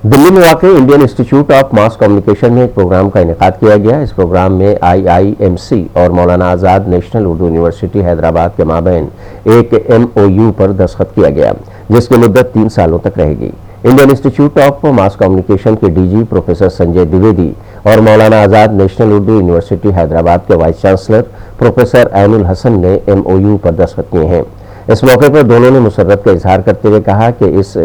दिल्ली में वाक़ Indian Institute of mass communication में एक प्रोग्राम का इनेकाद किया गया। इस प्रोग्राम में IIMC और मौलाना आज़ाद नेशनल उर्दू यूनिवर्सिटी हैदराबाद के माबैन एक MOU पर दस्तखत किया गया, जिसकी मुद्दत 3 सालों तक रहेगी। Indian Institute of mass Communication के DG प्रोफेसर संजय द्विवेदी और मौलाना आज़ाद नेशनल उर्दू यूनिवर्सिटी हैदराबाद के vice chancellor professor Ainul Hasan ने MOU पर दस्तखत किए हैं। इस मौके पर दोनों ने मुसर्रत का इजहार करते हुए कहा कि इस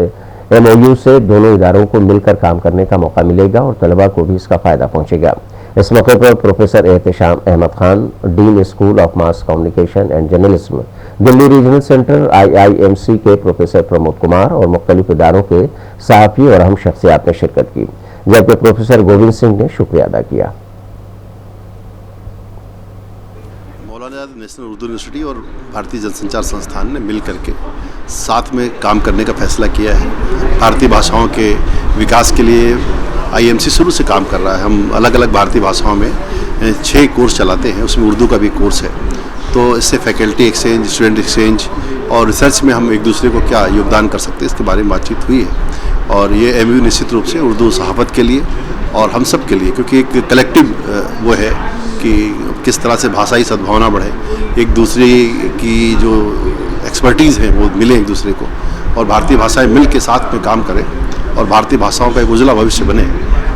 MOU से दोनों इदारों को मिलकर काम करने का मौका मिलेगा और तलबा को भी इसका फ़ायदा पहुंचेगा। इस मौके पर professor Ehtesham Ahmad Khan, dean school of mass communication and journalism, Delhi regional centre IIMC के प्रोफेसर प्रमोद कुमार और मुख्तलिफ इदारों के सहाफ़ी और अहम शख्सियात ने शिरकत की, जबकि प्रोफेसर गोविंद सिंह ने शुक्रिया अदा किया। मौलाना नेशनल उर्दू यूनिवर्सिटी और भारतीय जनसंचार संस्थान ने मिल करके साथ में काम करने का फैसला किया है। भारतीय भाषाओं के विकास के लिए IIMC शुरू से काम कर रहा है। हम अलग अलग भारतीय भाषाओं में 6 कोर्स चलाते हैं, उसमें उर्दू का भी कोर्स है। तो इससे फैकल्टी एक्सचेंज, स्टूडेंट एक्सचेंज और रिसर्च में हम एक दूसरे को क्या योगदान कर सकते हैं, इसके बारे में बातचीत हुई है। और ये MOU निश्चित रूप से उर्दू सहाफ़त के लिए और हम सब के लिए, क्योंकि एक कलेक्टिव वो है कि किस तरह से भाषाई सद्भावना बढ़े, एक दूसरे की जो एक्सपर्टीज़ है वो मिले एक दूसरे को, और भारतीय भाषाएं मिल के साथ में काम करें और भारतीय भाषाओं का एक उज्ज्वल भविष्य बने।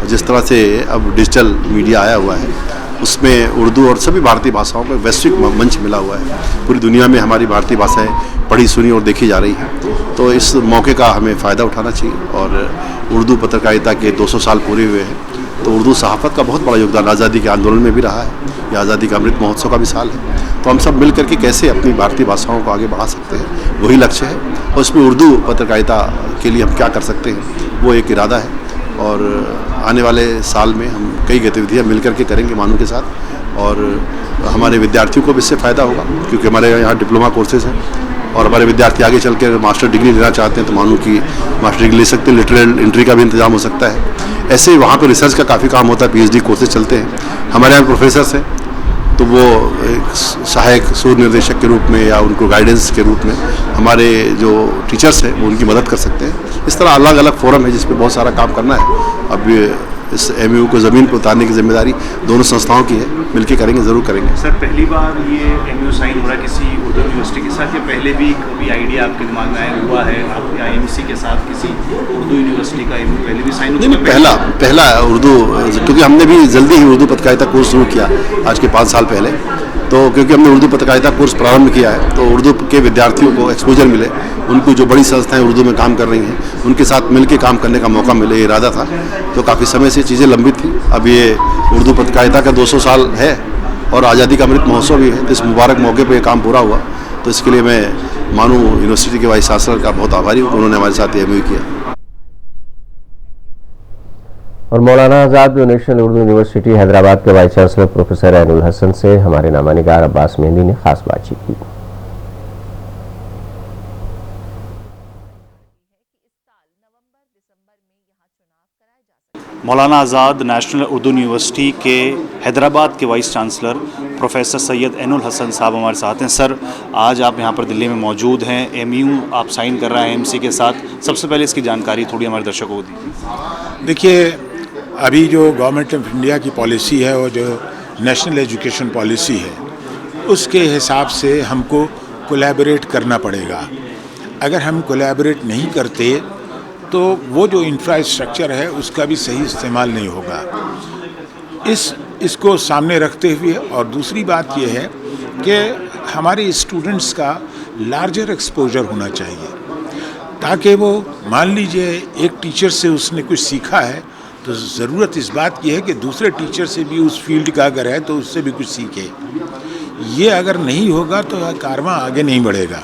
जिस तरह से अब डिजिटल मीडिया आया हुआ है, उसमें उर्दू और सभी भारतीय भाषाओं का वैश्विक मंच मिला हुआ है। पूरी दुनिया में हमारी भारतीय भाषाएं पढ़ी सुनी और देखी जा रही हैं। तो इस मौके का हमें फ़ायदा उठाना चाहिए। और उर्दू पत्रकारिता के 200 साल पूरे हुए हैं, तो उर्दू सहाफ़त का बहुत बड़ा योगदान आज़ादी के आंदोलन में भी रहा है। ये आज़ादी का अमृत महोत्सव का भी साल है। तो हम सब मिल करके कैसे अपनी भारतीय भाषाओं को आगे बढ़ा सकते हैं, वही लक्ष्य है। और उसमें उर्दू पत्रकारिता के लिए हम क्या कर सकते हैं, वो एक इरादा है। और आने वाले साल में हम कई गतिविधियाँ मिल करके करेंगे मानू के साथ, और हमारे विद्यार्थियों को भी इससे फ़ायदा होगा, क्योंकि हमारे यहाँ डिप्लोमा कोर्सेज़ हैं और हमारे विद्यार्थी आगे चल कर मास्टर डिग्री लेना चाहते हैं तो मानू की मास्टर डिग्री ले सकते हैं। लिटरल एंट्री का भी इंतजाम हो सकता है। ऐसे वहाँ पर रिसर्च का काफ़ी काम होता है, PhD कोर्सेज चलते हैं। हमारे यहाँ प्रोफेसर्स हैं, तो वो एक सहायक शोध निर्देशक के रूप में या उनको गाइडेंस के रूप में हमारे जो टीचर्स हैं वो उनकी मदद कर सकते हैं। इस तरह अलग अलग फोरम है जिस पे बहुत सारा काम करना है। अब इस MOU को ज़मीन पर उतारने की जिम्मेदारी दोनों संस्थाओं की है, मिलकर करेंगे, ज़रूर करेंगे। सर, पहली बार ये MOU साइन हो रहा है किसी उर्दू यूनिवर्सिटी के साथ, या पहले भी कभी आइडिया आपके दिमाग में आया हुआ है आप IIMC के साथ किसी उर्दू यूनिवर्सिटी का MOU पहले भी साइन हो? नहीं, पहला उर्दू, क्योंकि हमने भी जल्दी ही उर्दू पत्रकारिता कोर्स शुरू किया आज के 5 साल पहले। तो क्योंकि हमने उर्दू पत्रकारिता कोर्स प्रारंभ किया है, तो उर्दू के विद्यार्थियों को एक्सपोजर मिले, उनको जो बड़ी संस्थाएं उर्दू में काम कर रही हैं उनके साथ मिलकर काम करने का मौका मिले, ये इरादा था। तो काफ़ी समय से चीज़ें लंबित थी। अब ये उर्दू पत्रकारिता का 200 साल है और आज़ादी का अमृत महोत्सव भी है, तो इस मुबारक मौके पर ये काम पूरा हुआ। तो इसके लिए मैं मानू यूनिवर्सिटी के वाइस चांसलर का बहुत आभारी हूँ, उन्होंने हमारे साथ ये MOU किया। और मौलाना आज़ाद नेशनल उर्दू यूनिवर्सिटी हैदराबाद के vice chancellor professor Ainul Hasan से हमारे नामानिगार अब्बास मेहंदी ने खास बातचीत की। मौलाना आज़ाद नेशनल उर्दू यूनिवर्सिटी के हैदराबाद के vice chancellor professor Syed Ainul Hasan sahab हमारे साथ हैं। सर, आज आप यहाँ पर दिल्ली में मौजूद हैं, MOU आप साइन कर रहे हैं IIMC के साथ। सबसे पहले इसकी जानकारी थोड़ी हमारे दर्शकों को दीजिए। देखिए, अभी जो गवर्नमेंट ऑफ इंडिया की पॉलिसी है और जो नेशनल एजुकेशन पॉलिसी है, उसके हिसाब से हमको कोलैबोरेट करना पड़ेगा। अगर हम कोलैबोरेट नहीं करते तो वो जो इंफ्रास्ट्रक्चर है उसका भी सही इस्तेमाल नहीं होगा। इसको सामने रखते हुए, और दूसरी बात ये है कि हमारे स्टूडेंट्स का लार्जर एक्सपोजर होना चाहिए, ताकि वो, मान लीजिए एक टीचर से उसने कुछ सीखा है तो ज़रूरत इस बात की है कि दूसरे टीचर से भी उस फील्ड का अगर है तो उससे भी कुछ सीखे। ये अगर नहीं होगा तो कारवां आगे नहीं बढ़ेगा।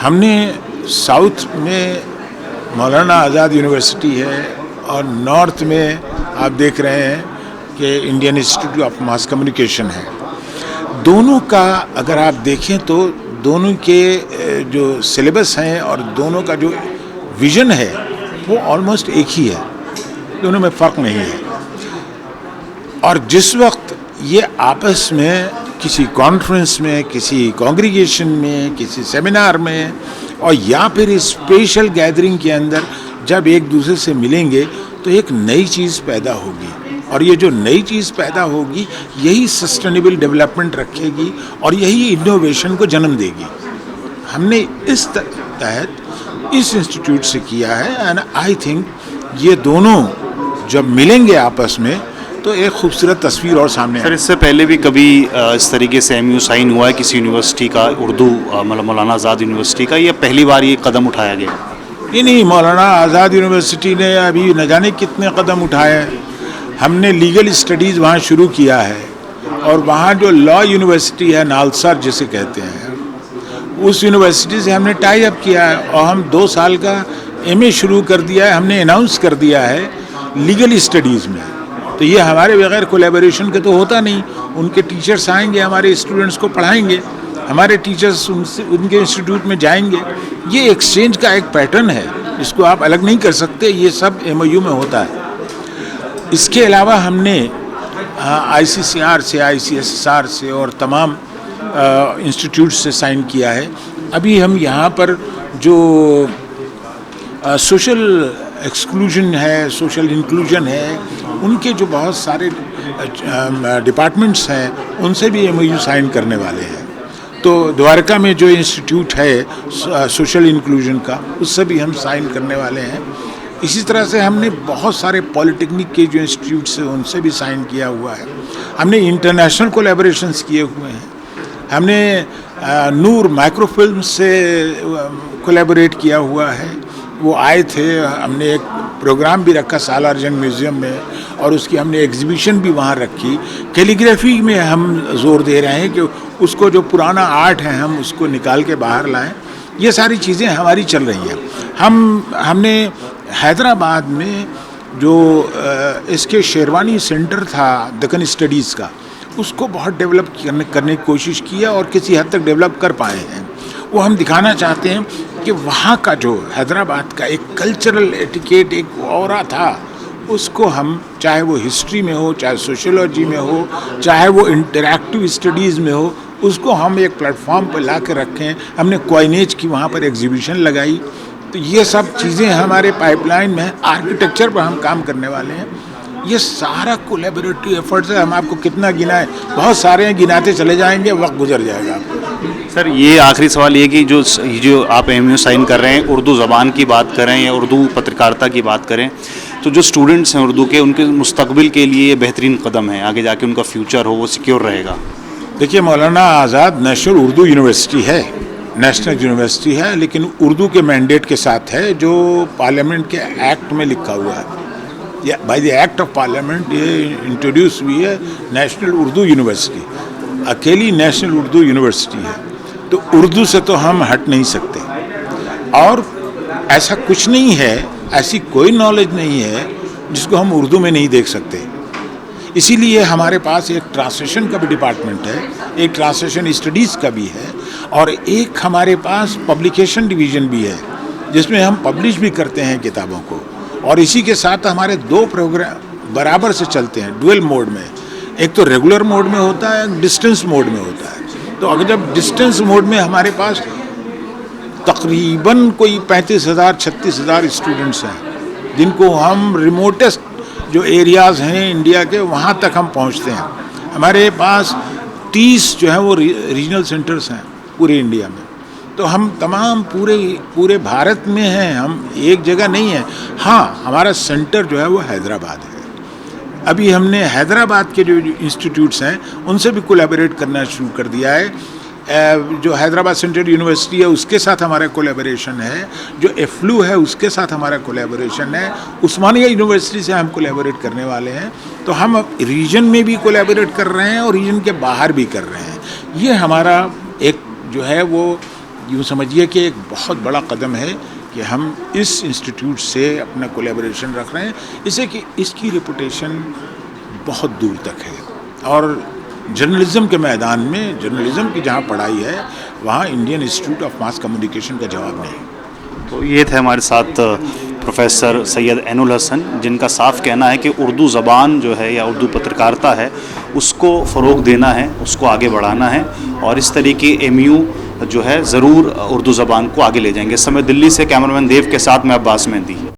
हमने साउथ में मौलाना आज़ाद यूनिवर्सिटी है और नॉर्थ में आप देख रहे हैं कि Indian Institute of mass communication है। दोनों का अगर आप देखें तो दोनों के जो सिलेबस हैं और दोनों का जो विज़न है वो ऑलमोस्ट एक ही है, दोनों में फ़र्क नहीं है। और जिस वक्त ये आपस में किसी कॉन्फ्रेंस में, किसी कॉन्ग्रीगेशन में, किसी सेमिनार में और या फिर स्पेशल गैदरिंग के अंदर जब एक दूसरे से मिलेंगे تو ایک نئی چیز پیدا ہوگی، اور یہ جو نئی چیز پیدا ہوگی یہی سسٹینیبل ڈیولپمنٹ رکھے گی اور یہی انوویشن کو جنم دے گی. ہم نے اس تحت اس انسٹیٹیوٹ سے کیا ہے، اینڈ آئی تھنک یہ دونوں جب ملیں گے آپس میں تو ایک خوبصورت تصویر اور سامنے سر، اس سے پہلے بھی کبھی اس طریقے سے ایم یو سائن ہوا ہے کسی یونیورسٹی کا، اردو مولانا آزاد یونیورسٹی کا، یا پہلی بار یہ قدم اٹھایا گیا؟ نہیں، مولانا آزاد یونیورسٹی نے ابھی نہ جانے کتنے قدم اٹھائے ہیں. ہم نے لیگل اسٹڈیز وہاں شروع کیا ہے، اور وہاں جو لا یونیورسٹی ہے نالسا جسے کہتے ہیں، اس یونیورسٹی سے ہم نے ٹائی اپ کیا ہے، اور ہم 2 سال کا ایم اے شروع کر دیا ہے. ہم نے اناؤنس کر دیا ہے لیگل اسٹڈیز میں. تو یہ ہمارے بغیر کولیبوریشن کے تو ہوتا نہیں. ان کے ٹیچرس آئیں گے، ہمارے اسٹوڈنٹس کو پڑھائیں گے، ہمارے ٹیچرس ان کے انسٹیٹیوٹ میں جائیں گے. یہ ایکسچینج کا ایک پیٹرن ہے جس کو آپ الگ نہیں کر سکتے. یہ سب ایم او یو میں ہوتا ہے. اس کے علاوہ ہم نے آئی سی سی آر سے، آئی سی ایس ایس آر سے اور تمام انسٹیٹیوٹ سے سائن کیا ہے. ابھی ہم یہاں پر جو سوشل ایکسکلوژن ہے، سوشل انکلوژن ہے، ان کے جو بہت سارے ڈپارٹمنٹس ہیں ان سے بھی ایم او یو سائن کرنے والے ہیں. تو دوارکا میں جو انسٹیٹیوٹ ہے سوشل انکلوژن کا، اس سے بھی ہم سائن کرنے والے ہیں. اسی طرح سے ہم نے بہت سارے پالیٹیکنک کے جو انسٹیٹیوٹس ہیں ان سے بھی سائن کیا ہوا ہے. ہم نے انٹرنیشنل کولیبریشنس کیے ہوئے ہیں. ہم نے نور مائکرو فلم سے کولیبریٹ کیا ہوا ہے. وہ آئے تھے، ہم نے ایک پروگرام بھی رکھا سالار جنگ میوزیم میں، اور اس کی ہم نے ایگزیبیشن بھی وہاں رکھی. کیلیگرافی میں ہم زور دے رہے ہیں کہ اس کو جو پرانا آرٹ ہے ہم اس کو نکال کے باہر لائیں. یہ ساری چیزیں ہماری چل رہی ہیں. ہم نے حیدرآباد میں جو اس کے شیروانی سینٹر تھا دکن اسٹڈیز کا، اس کو بہت ڈیولپ کرنے کی کوشش کی ہے، اور کسی حد تک ڈیولپ کر پائے ہیں. وہ ہم دکھانا چاہتے ہیں کہ وہاں کا جو حیدرآباد کا ایک کلچرل ایٹیکیٹ، ایک اورا تھا، اس کو ہم چاہے وہ ہسٹری میں ہو، چاہے سوشولوجی میں ہو، چاہے وہ انٹریکٹیو اسٹڈیز میں ہو، اس کو ہم ایک پلیٹ فارم پہ لا کے رکھیں. ہم نے کوائنیج کی وہاں پر ایگزیبیشن لگائی. تو یہ سب چیزیں ہمارے پائپ لائن میں. آرکیٹیکچر پر ہم کام کرنے والے ہیں. یہ سارا کولیبریٹو ایفرٹس ہے. ہم آپ کو کتنا گنائیں، بہت سارے ہیں، گناتے چلے جائیں گے، وقت گزر جائے گا. سر، یہ آخری سوال یہ کہ جو آپ ایم یو سائن کر رہے ہیں، اردو زبان کی بات کریں یا اردو پترکارتا کی بات کریں، تو جو اسٹوڈنٹس ہیں اردو کے، ان کے مستقبل کے لیے یہ بہترین قدم ہے، آگے جا کے ان کا فیوچر ہو وہ سیکیور رہے گا. دیکھیے، مولانا آزاد نیشنل اردو یونیورسٹی ہے، نیشنل یونیورسٹی ہے، لیکن اردو کے مینڈیٹ کے ساتھ ہے جو پارلیمنٹ کے ایکٹ میں لکھا ہوا ہے. By the act of parliament یہ انٹروڈیوس ہوئی ہے نیشنل اردو یونیورسٹی. اکیلی نیشنل اردو یونیورسٹی ہے. تو اردو سے تو ہم ہٹ نہیں سکتے، اور ایسا کچھ نہیں ہے، ایسی کوئی نالج نہیں ہے جس کو ہم اردو میں نہیں دیکھ سکتے. اسی لیے ہمارے پاس ایک ٹرانسلیشن کا بھی ڈپارٹمنٹ ہے، ایک ٹرانسلیشن اسٹڈیز کا بھی ہے، اور ایک ہمارے پاس پبلیکیشن ڈویژن بھی ہے جس میں ہم پبلش بھی کرتے ہیں کتابوں کو. اور اسی کے ساتھ ہمارے 2 پروگرام برابر سے چلتے ہیں ڈوئل موڈ میں. ایک تو ریگولر موڈ میں ہوتا ہے، ایک ڈسٹنس موڈ میں ہوتا ہے. تو اگر جب ڈسٹنس موڈ میں ہمارے پاس تقریباً کوئی 35,000-36,000 اسٹوڈنٹس ہیں جن کو ہم ریموٹسٹ جو ایریاز ہیں انڈیا کے وہاں تک ہم پہنچتے ہیں. ہمارے پاس 30 جو ہیں وہ ریجنل سینٹرز ہیں پورے انڈیا میں. تو ہم تمام پورے بھارت میں ہیں، ہم ایک جگہ نہیں ہیں. ہاں، ہمارا سینٹر جو ہے وہ حیدرآباد ہے. ابھی ہم نے حیدرآباد کے جو انسٹیٹیوٹس ہیں ان سے بھی کولیبریٹ کرنا شروع کر دیا ہے. جو حیدرآباد سینٹرل یونیورسٹی ہے اس کے ساتھ ہمارا کولیبریشن ہے، جو ایفلو ہے اس کے ساتھ ہمارا کولیبریشن ہے، عثمانیہ یونیورسٹی سے ہم کولیبریٹ کرنے والے ہیں. تو ہم ریجن میں بھی کولیبریٹ کر رہے ہیں اور ریجن کے باہر بھی کر رہے ہیں. یہ ہمارا ایک جو ہے وہ یوں سمجھیے کہ ایک بہت بڑا قدم ہے کہ ہم اس انسٹیٹیوٹ سے اپنا کولیبریشن رکھ رہے ہیں. اسے کہ اس کی ریپوٹیشن بہت دور تک ہے، اور جرنلزم کے میدان میں، جرنلزم کی جہاں پڑھائی ہے وہاں Indian institute of mass communication کا جواب نہیں. تو یہ تھے ہمارے ساتھ پروفیسر سید عین الحسن، جن کا صاف کہنا ہے کہ اردو زبان جو ہے یا اردو پترکارتا ہے اس کو فروغ دینا ہے، اس کو آگے بڑھانا ہے، اور اس طریقے ایم یو جو ہے ضرور اردو زبان کو آگے لے جائیں گے. اس سمے دلی سے کیمرمین دیو کے ساتھ میں عباس مہندی.